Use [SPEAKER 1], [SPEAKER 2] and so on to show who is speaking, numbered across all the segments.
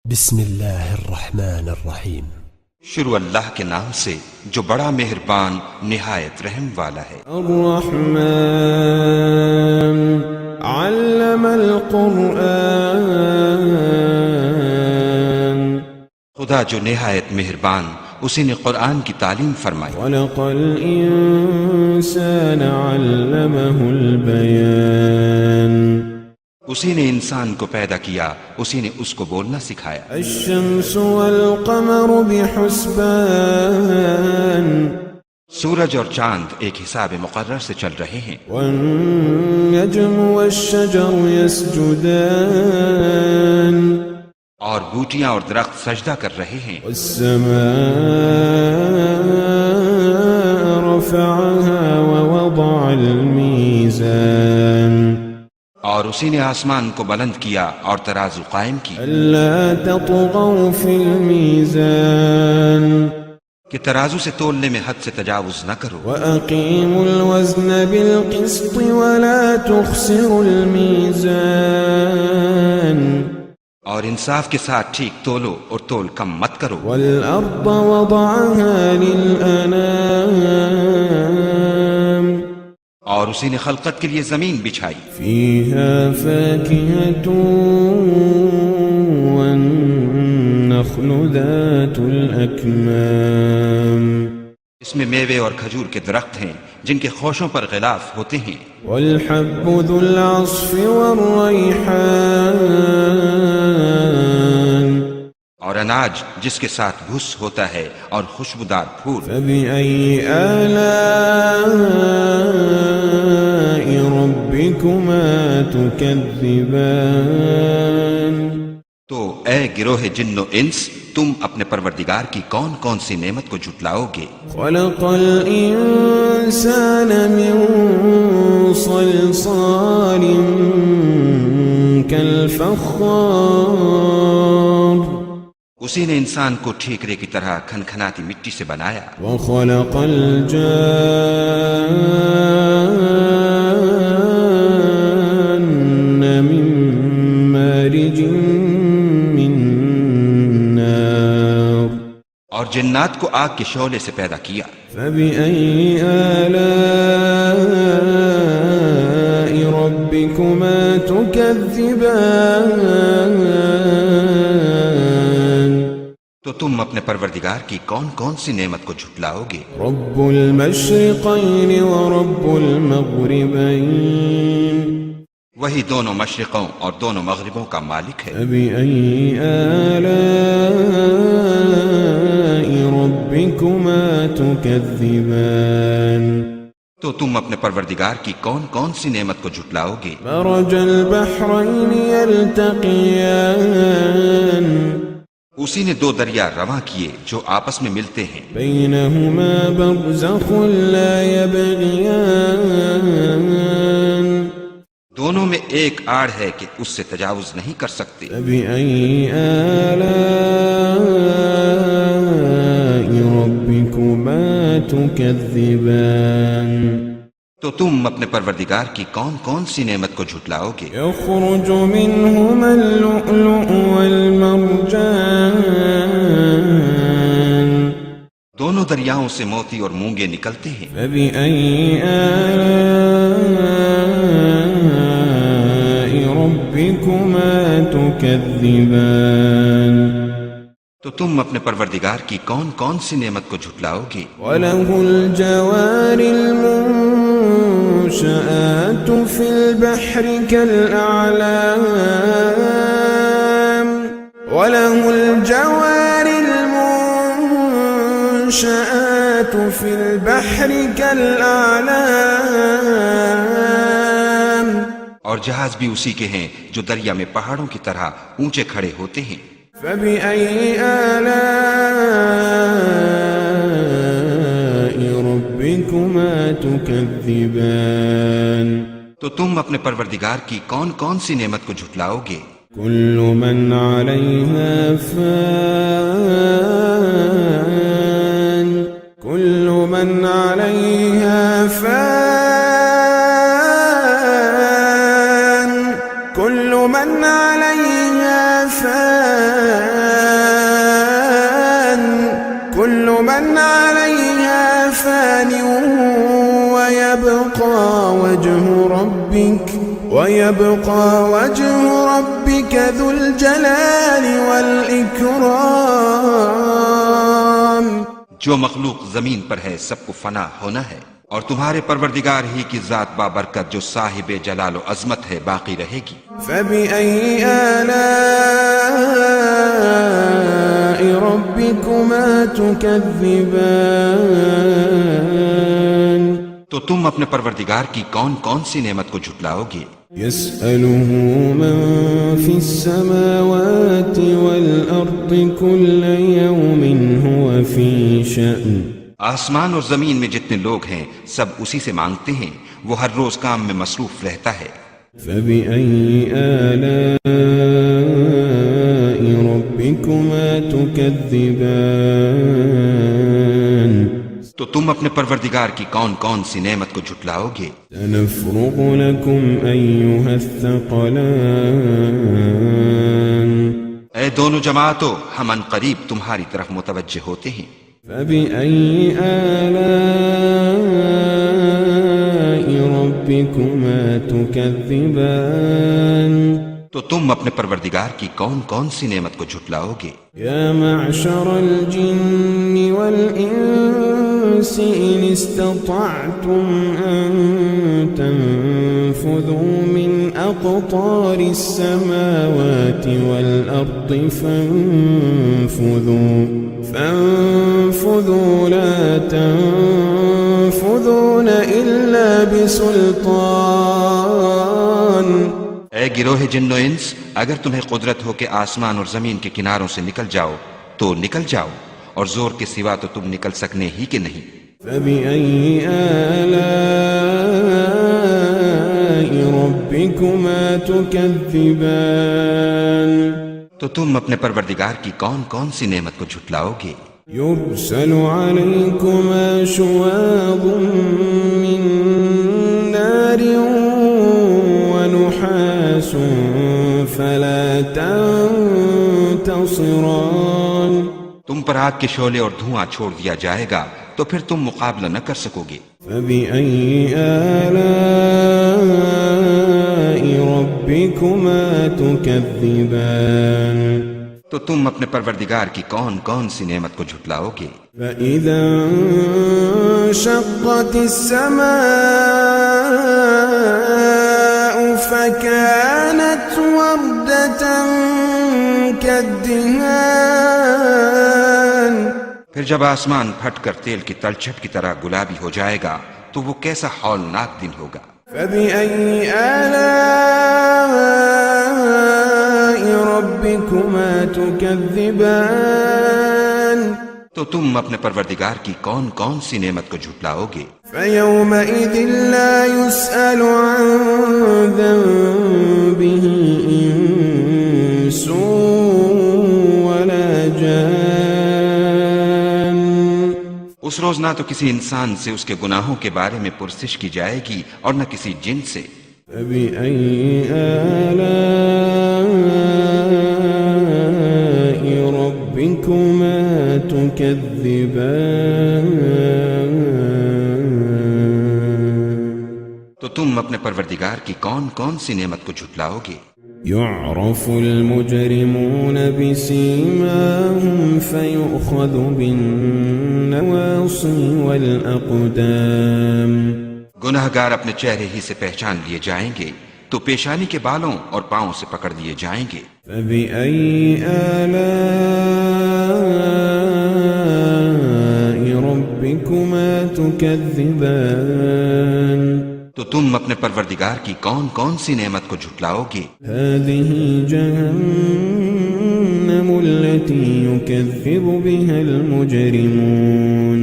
[SPEAKER 1] بسم اللہ الرحمن الرحیم۔
[SPEAKER 2] شروع اللہ کے نام سے جو بڑا مہربان نہایت رحم والا ہے۔
[SPEAKER 3] الرحمن علم القرآن،
[SPEAKER 2] خدا جو نہایت مہربان اسی نے قرآن کی تعلیم فرمائی۔
[SPEAKER 3] خلق الانسان علمہ البیان،
[SPEAKER 2] اسی نے انسان کو پیدا کیا، اسی نے اس کو بولنا سکھایا۔
[SPEAKER 3] الشمس والقمر بحسبان،
[SPEAKER 2] سورج اور چاند ایک حساب مقرر سے چل رہے ہیں۔
[SPEAKER 3] والنجم والشجر يسجدان،
[SPEAKER 2] اور بوٹیاں اور درخت سجدہ کر رہے ہیں۔
[SPEAKER 3] والسماء رفعها ووضع الميزان،
[SPEAKER 2] اور اسی نے آسمان کو بلند کیا اور ترازو قائم کی
[SPEAKER 3] ألا تطغوا في الميزان،
[SPEAKER 2] کہ ترازو سے تولنے میں حد سے تجاوز نہ کرو۔
[SPEAKER 3] وأقيموا الوزن بالقسط ولا تخسروا الميزان،
[SPEAKER 2] اور انصاف کے ساتھ ٹھیک تولو اور تول کم مت کرو۔
[SPEAKER 3] والأرض وضعها للأنام،
[SPEAKER 2] اور اسی نے خلقت کے لیے زمین بچھائی،
[SPEAKER 3] فيها فاكهة والنخل ذات الأكمام،
[SPEAKER 2] اس میں میوے اور کھجور کے درخت ہیں جن کے خوشوں پر غلاف ہوتے ہیں،
[SPEAKER 3] والحب ذو العصف والريحان،
[SPEAKER 2] اور اناج جس کے ساتھ بھس ہوتا ہے اور خوشبودار پھول۔
[SPEAKER 3] فبأي آلاء ربكما تكذبان،
[SPEAKER 2] تو اے گروہ جن و انس، تم اپنے پروردگار کی کون کون سی نعمت کو جھٹلاؤ گے؟
[SPEAKER 3] خلق الإنسان من صلصال كالفخار،
[SPEAKER 2] اسی نے انسان کو ٹھیکرے کی طرح کھنکھناتی مٹی سے بنایا۔
[SPEAKER 3] وخلق الجان من مارج من نار،
[SPEAKER 2] اور جنات کو آگ کے شعلے سے پیدا کیا۔
[SPEAKER 3] فبأي آلاء ربكما تكذبان،
[SPEAKER 2] تو تم اپنے پروردگار کی کون کون سی نعمت کو جھٹلاؤ گے؟
[SPEAKER 3] رب المشرقين ورب المغربين،
[SPEAKER 2] وہی دونوں مشرقوں اور دونوں مغربوں کا مالک ہے۔
[SPEAKER 3] فبأي آلاء ربكما تكذبان،
[SPEAKER 2] تو تم اپنے پروردگار کی کون کون سی نعمت کو جھٹلاؤ گے؟
[SPEAKER 3] مرج البحرين يلتقيان،
[SPEAKER 2] اسی نے دو دریا رواں کیے جو آپس میں ملتے ہیں،
[SPEAKER 3] بينهما برزخ لا يبغيان،
[SPEAKER 2] دونوں میں ایک آڑ ہے کہ اس سے تجاوز نہیں کر سکتے۔
[SPEAKER 3] فبأي آلاء ربكما تكذبان،
[SPEAKER 2] تو تم اپنے پروردگار کی کون کون سی نعمت کو جھٹلاؤ گے؟
[SPEAKER 3] يخرج منهما اللؤلؤ والمرجان،
[SPEAKER 2] دونوں دریاؤں سے موتی اور مونگے نکلتے ہیں۔
[SPEAKER 3] فبأي آلاء ربكما تكذبان،
[SPEAKER 2] تو تم اپنے پروردگار کی کون کون سی نعمت کو جھٹلاؤ گے؟
[SPEAKER 3] وله الجوار المنشآت في البحر كالأعلام، وله الجوار المنشآت في البحر كالأعلام،
[SPEAKER 2] اور جہاز بھی اسی کے ہیں جو دریا میں پہاڑوں کی طرح اونچے کھڑے ہوتے ہیں۔
[SPEAKER 3] فبأي آلاء ربكما تكذبان،
[SPEAKER 2] تو تم اپنے پروردگار کی کون کون سی نعمت کو جھٹلاؤ گے؟
[SPEAKER 3] كل من عليها فان، كل من عليها فان، كل من عليها فان، كل من عليها فان ويبقى وجه ربك ذو الجلال والإكرام.
[SPEAKER 2] جو مخلوق زمین پر ہے سب کو فنا ہونا ہے، اور تمہارے پروردگار ہی کی ذات بابرکت جو صاحب جلال و عظمت ہے باقی رہے گی.
[SPEAKER 3] فبأي آلاء ربكما تكذبان.
[SPEAKER 2] تو تم اپنے پروردگار کی کون کون سی نعمت کو جھٹلاؤ گے؟
[SPEAKER 3] يسأله من في السماوات والأرض كل يوم هو في شأن.
[SPEAKER 2] آسمان اور زمین میں جتنے لوگ ہیں سب اسی سے مانگتے ہیں، وہ ہر روز کام میں مصروف رہتا ہے.
[SPEAKER 3] فبأي آلاء ربكما تكذبان.
[SPEAKER 2] تو تم اپنے پروردگار کی کون کون سی نعمت کو جھٹلاؤ گے؟
[SPEAKER 3] سنفرغ لكم أيها الثقلان.
[SPEAKER 2] اے دونوں جماعتوں، ہم ان قریب تمہاری طرف متوجہ ہوتے ہیں.
[SPEAKER 3] فبأي آلاء ربكما تكذبان.
[SPEAKER 2] تو تم اپنے پروردگار کی کون کون سی نعمت کو جھٹلاؤ گے؟
[SPEAKER 3] يا معشر الجن والإنس إن استطعتم أن تنفذوا من أقطار السماوات والأرض فانفذوا لا تنفذون إلا بسلطان.
[SPEAKER 2] اے گروہ جن و انس، اگر تمہیں قدرت ہو کہ آسمان اور زمین کے کناروں سے نکل جاؤ تو نکل جاؤ، اور زور کے سوا تو تم نکل سکنے ہی کہ نہیں.
[SPEAKER 3] فبأي آلاء ربكما تكذبان.
[SPEAKER 2] تو تم اپنے پروردگار کی کون کون سی نعمت کو جھٹلاؤ گے؟
[SPEAKER 3] يرسل عليكما شواظ من نار ونحاس فلا تنتصران.
[SPEAKER 2] تم پر آگ کے شعلے اور دھواں چھوڑ دیا جائے گا تو پھر تم مقابلہ نہ کر سکو گے.
[SPEAKER 3] فبأي آلاء ربكما تكذبان.
[SPEAKER 2] تو تم اپنے پروردگار کی کون کون سی نعمت کو جھٹلاؤ گے؟
[SPEAKER 3] فإذا انشقت السماء فكانت وردة كالدهان.
[SPEAKER 2] پھر جب آسمان پھٹ کر تیل کی تلچھٹ کی طرح گلابی ہو جائے گا تو وہ کیسا ہولناک دن ہوگا.
[SPEAKER 3] فبأي آلاء ربكما تكذبان.
[SPEAKER 2] تو تم اپنے پروردگار کی کون کون سی نعمت کو جھٹلاؤ گے؟
[SPEAKER 3] فيومئذ لا يسأل عن ذنبه إنس ولا جان.
[SPEAKER 2] اس روز نہ تو کسی انسان سے اس کے گناہوں کے بارے میں پرسش کی جائے گی اور نہ کسی جن سے.
[SPEAKER 3] فبأي آلاء ربكما تكذبان.
[SPEAKER 2] تو تم اپنے پروردگار کی کون کون سی نعمت کو جھٹلاؤ گے؟
[SPEAKER 3] يعرف المجرمون بسيماهم فيؤخذ بالنواصي والأقدام.
[SPEAKER 2] گناہگار اپنے چہرے ہی سے پہچان لیے جائیں گے تو پیشانی کے بالوں اور پاؤں سے پکڑ لیے جائیں گے.
[SPEAKER 3] فبأي آلاء ربكما تكذبان.
[SPEAKER 2] تو تم اپنے پروردگار کی کون کون سی نعمت کو جھٹلاؤ گے؟
[SPEAKER 3] هذه جهنم التي يكذب بها المجرمون.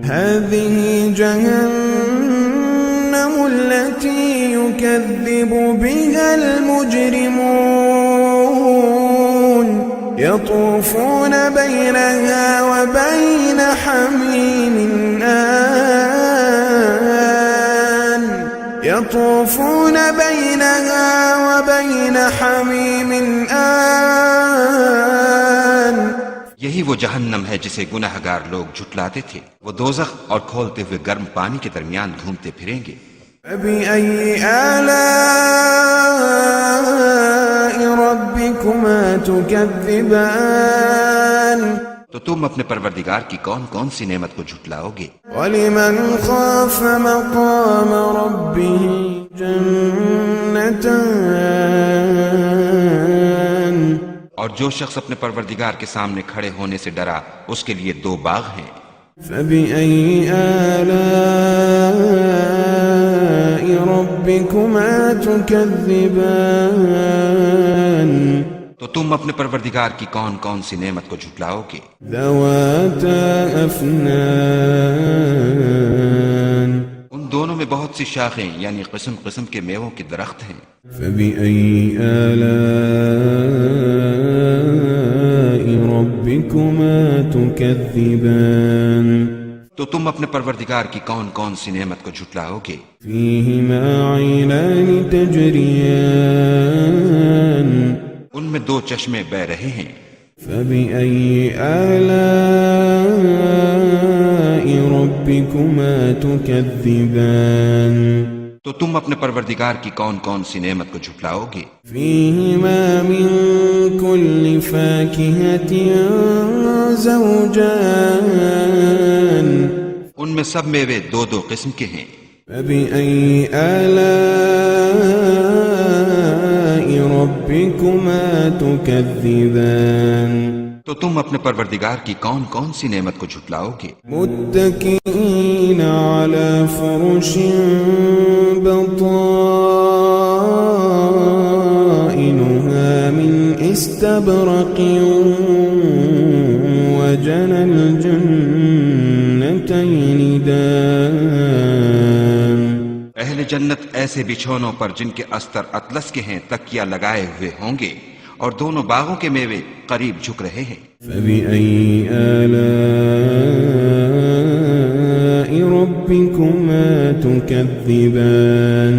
[SPEAKER 3] هذه جهنم التي يكذب بها المجرمون. يطوفون بينها وبين حميم آن. يطوفون بينها وبين حميم آن.
[SPEAKER 2] یہی وہ جہنم ہے جسے گناہگار لوگ جھٹلاتے تھے، وہ دوزخ اور کھولتے ہوئے گرم پانی کے درمیان گھومتے پھریں گے۔
[SPEAKER 3] فبأي آلاء ربكما تكذبان
[SPEAKER 2] تو تم اپنے پروردگار کی کون کون سی نعمت کو جھٹلاؤ گے؟
[SPEAKER 3] ولمن خاف مقام ربه جنتان
[SPEAKER 2] اور جو شخص اپنے پروردگار کے سامنے کھڑے ہونے سے ڈرا اس کے لیے 2 باغ ہیں۔
[SPEAKER 3] فبأي آلاء ربكما تكذبان
[SPEAKER 2] تو تم اپنے پروردگار کی کون کون سی نعمت کو جھٹلاؤ گے؟
[SPEAKER 3] ذواتا أفنان
[SPEAKER 2] ان دونوں میں بہت سی شاخیں یعنی قسم قسم کے میووں کے درخت ہیں۔
[SPEAKER 3] فبأي آلاء ربكما تكذبان
[SPEAKER 2] تو تم اپنے پروردگار کی کون کون سی نعمت کو جھٹلاؤ گے؟
[SPEAKER 3] فيهما عينان تجريان
[SPEAKER 2] ان میں 2 چشمے بہ رہے ہیں۔
[SPEAKER 3] فبأي آلاء ربكما تكذبان
[SPEAKER 2] تو تم اپنے پروردگار کی کون کون سی نعمت کو جھٹلاؤ گے؟
[SPEAKER 3] فيهما من كل فاكهة زوجان
[SPEAKER 2] ان میں سب میوے 2 قسم کے ہیں۔
[SPEAKER 3] فبأي آلاء ربكما تكذبان
[SPEAKER 2] تو تم اپنے پروردگار کی کون کون سی نعمت کو جھٹلاؤ گے؟
[SPEAKER 3] متكئين على فرش بطائنها من استبرق وجنى الجنتين دان
[SPEAKER 2] اہل جنت ایسے بچھونوں پر جن کے استر اطلس کے ہیں تکیہ لگائے ہوئے ہوں گے، اور دونوں باغوں کے میوے قریب جھک رہے ہیں۔
[SPEAKER 3] فبأي آلاء ربكما تكذبان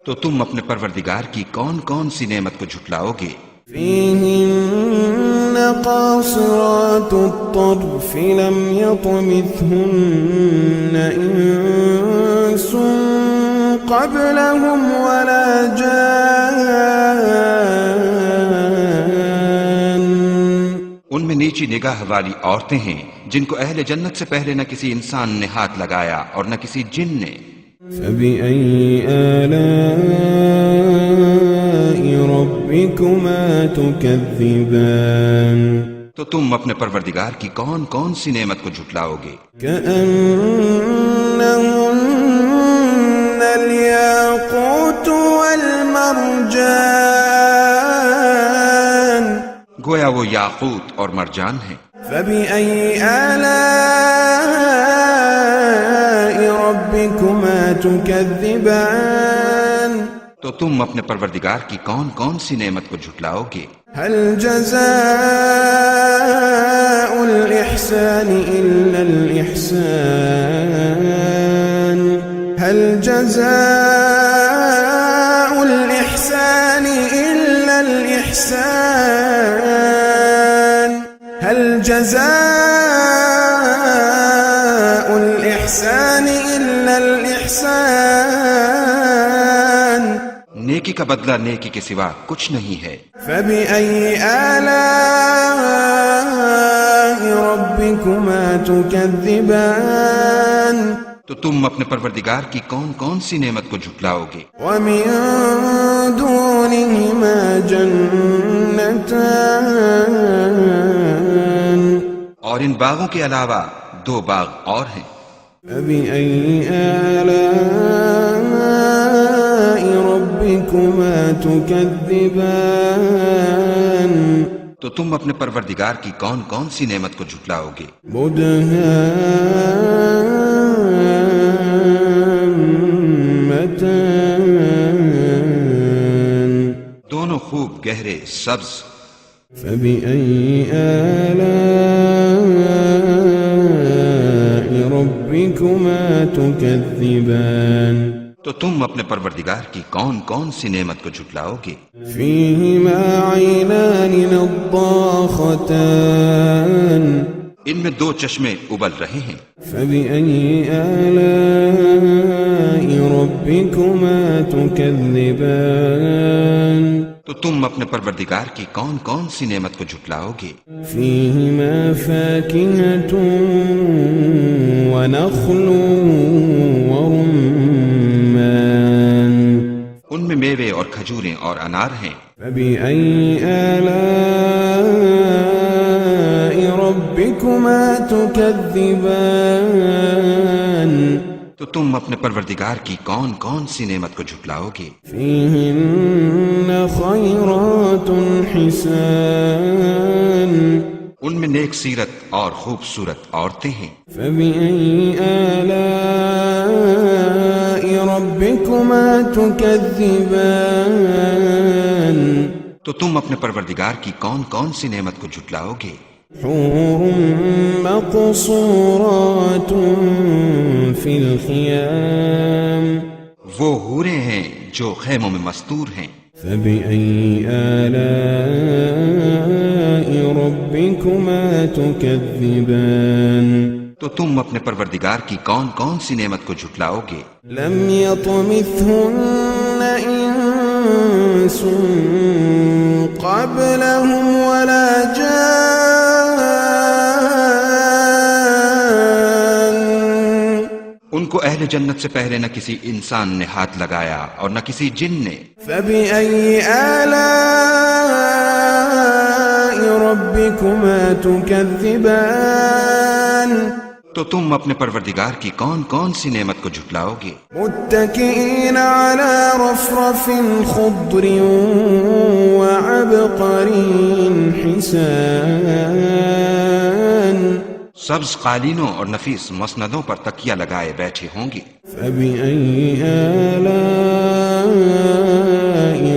[SPEAKER 2] تو تم اپنے پروردگار کی کون کون سی نعمت کو جھٹلاؤ گے؟
[SPEAKER 3] فيهن قاصرات الطرف لم يطمثهن إنس قبلهم ولا جان
[SPEAKER 2] ان میں نیچی نگاہ والی عورتیں ہیں جن کو اہل جنت سے پہلے نہ کسی انسان نے ہاتھ لگایا اور نہ کسی جن نے۔
[SPEAKER 3] فبأي آلاء ربكما تكذبان
[SPEAKER 2] تو تم اپنے پروردگار کی کون کون سی نعمت کو جھٹلاؤ گے؟
[SPEAKER 3] كأنهن الياقوت والمرجان
[SPEAKER 2] گویا وہ یاقوت اور مرجان ہیں۔
[SPEAKER 3] فبأي آلاء ربكما تكذبان
[SPEAKER 2] تو تم اپنے پروردگار کی کون کون سی نعمت کو جھٹلاؤ گے؟
[SPEAKER 3] هل جزاء الإحسان إلا الإحسان هل جزاء الإحسان إلا الإحسان هل جزاء الإحسان إلا الإحسان
[SPEAKER 2] نیکی کا بدلہ نیکی کے سوا کچھ نہیں ہے۔
[SPEAKER 3] فبأي آلاء ربكما تكذبان
[SPEAKER 2] تو تم اپنے پروردگار کی کون کون سی نعمت کو جھٹلاؤ گے؟
[SPEAKER 3] ومن دونهما جنتان
[SPEAKER 2] اور ان باغوں کے علاوہ 2 باغ اور ہیں۔
[SPEAKER 3] فبأي آلاء ربكما تكذبان
[SPEAKER 2] تو تم اپنے پروردگار کی کون کون سی نعمت کو جھٹلاؤ گے؟
[SPEAKER 3] مدهامتان
[SPEAKER 2] دونوں خوب گہرے سبز۔
[SPEAKER 3] فبأي آلاء ربكما تكذبان
[SPEAKER 2] تو تم اپنے پروردگار کی کون کون سی نعمت کو جھٹلاؤ گے؟
[SPEAKER 3] فيهما عينان نضاختان
[SPEAKER 2] ان میں دو چشمے ابل رہے ہیں،
[SPEAKER 3] فبأي آلاء ربكما تكذبان
[SPEAKER 2] تو تم اپنے پروردگار کی کون کون سی نعمت کو جھٹلاؤ گے؟
[SPEAKER 3] فيهما فاكهة ونخل ورمان
[SPEAKER 2] ان میں میوے اور کھجوریں اور انار ہیں۔
[SPEAKER 3] فبأي آلاء ربكما تكذبان
[SPEAKER 2] تو تم اپنے پروردگار کی کون کون سی نعمت کو جھٹلاؤ گے؟
[SPEAKER 3] فيهن خيرات حسان
[SPEAKER 2] ان میں نیک سیرت اور خوبصورت عورتیں ہیں۔
[SPEAKER 3] فبأي آلاء ربكما تكذبان
[SPEAKER 2] تو تم اپنے پروردگار کی کون کون سی نعمت کو جھٹلاؤ گے؟
[SPEAKER 3] حور مقصورات في الخيام
[SPEAKER 2] وہ حوریں ہیں جو خیموں میں مستور ہیں۔
[SPEAKER 3] فبأي آلاء ربكما تكذبان
[SPEAKER 2] تو تم اپنے پروردگار کی کون کون سی نعمت کو جھٹلاؤ گے؟
[SPEAKER 3] لم يطمثهن إنس قبلهم ولا جان
[SPEAKER 2] ان کو اہل جنت سے پہلے نہ کسی انسان نے ہاتھ لگایا اور نہ کسی جن نے۔
[SPEAKER 3] فبأي آلاء ربكما تكذبان
[SPEAKER 2] تو تم اپنے پروردگار کی کون کون سی نعمت کو جھٹلاؤ گے؟
[SPEAKER 3] متكئين على رفرف خضر وعبقري حسان
[SPEAKER 2] سبز قالینوں اور نفیس مسندوں پر تکیہ لگائے بیٹھے ہوں گے۔
[SPEAKER 3] فبأي آلاء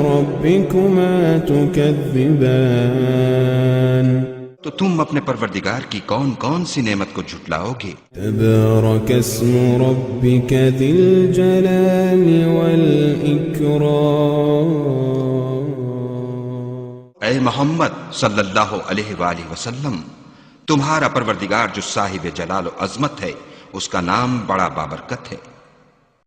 [SPEAKER 3] ربكما تكذبان
[SPEAKER 2] تو تم اپنے پروردگار کی کون کون سی نعمت کو جھٹلاؤ گے؟
[SPEAKER 3] تبارك اسم ربك ذي الجلال والإكرام
[SPEAKER 2] اے محمد صلی اللہ علیہ وآلہ وسلم، تمہارا پروردگار جو صاحب جلال و عظمت ہے، اس کا نام بڑا بابرکت ہے۔